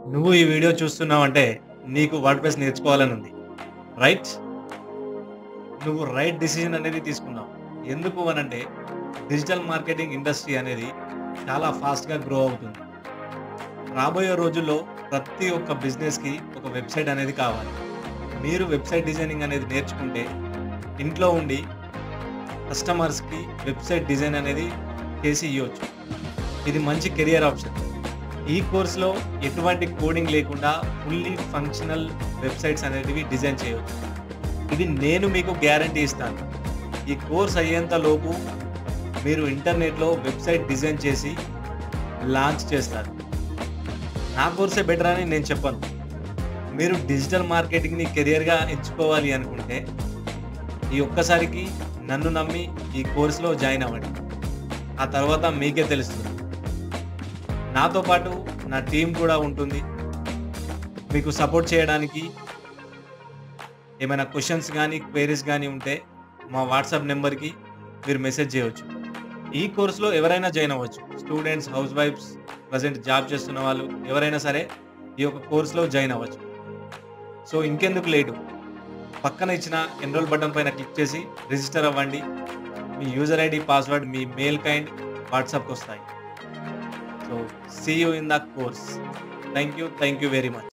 నువ్వు ఈ వీడియో చూస్తున్నావంటే నీకు వర్డ్‌ప్రెస్ నేర్చుకోవాలని ఉంది. రైట్? నువ్వు రైట్ డిసిషన్ అనేది తీసుకున్నావు. ఎందుకు అనంటే డిజిటల్ మార్కెటింగ్ ఇండస్ట్రీ అనేది చాలా ఫాస్ట్‌గా గ్రో అవుతుంది. రాబోయే రోజుల్లో ప్రతి ఒక్క బిజినెస్‌కి ఒక వెబ్‌సైట్ అనేది కావాలి. మీరు వెబ్‌సైట్ డిజైనింగ్ అనేది నేర్చుకుంటే ఇంట్లో ఉండి కస్టమర్స్‌కి వెబ్‌సైట్ డిజైన్ అనేది చేసి ఇయ్యొచ్చు. ఇది మంచి కెరియర్ ఆప్షన్. ఈ కోర్స్‌లో ఎటువంటి కోడింగ్ లేకుండా ఫుల్లీ ఫంక్షనల్ వెబ్‌సైట్స్ అనేటివి డిజైన్ చేయొచ్చు. ఇది నేను మీకు గ్యారంటీ ఇస్తాను. ఈ కోర్స్ అయ్యేంత లోపు మీరు ఇంటర్నెట్‌లో వెబ్‌సైట్ డిజైన్ చేసి లాంచ్ చేస్తారు. నా కోర్సే బెటర్ అని నేను చెప్పను. మీరు డిజిటల్ మార్కెటింగ్‌ని కెరియర్‌గా ఎంచుకోవాలి అనుకుంటే ఈ ఒక్కసారికి నన్ను నమ్మి ఈ కోర్స్‌లో జాయిన్ అవ్వండి. ఆ తర్వాత మీకే తెలుస్తుంది. నాతో పాటు నా టీమ్ కూడా ఉంటుంది. మీకు సపోర్ట్ చేయడానికి ఏమైనా క్వెషన్స్ గానీ, క్వెరీస్ గానీ ఉంటే మా వాట్సాప్ నంబర్‌కి మీరు మెసేజ్ చేయొచ్చు. ఈ కోర్స్‌లో ఎవరైనా జాయిన్ అవ్వచ్చు. స్టూడెంట్స్, హౌస్ వైఫ్స్, ప్రెజెంట్ జాబ్ చేస్తున్న వాళ్ళు ఎవరైనా సరే ఈ యొక్క కోర్స్‌లో జాయిన్ అవ్వచ్చు. సో ఇంకెందుకు లేటు? పక్కన ఇచ్చిన ఎన్రోల్ బటన్ పైన క్లిక్ చేసి రిజిస్టర్ అవ్వండి. మీ యూజర్ ఐడీ, పాస్వర్డ్ మీ మెయిల్‌కి అండ్ వాట్సాప్‌కొస్తాయి. So see you in the course. Thank you very much.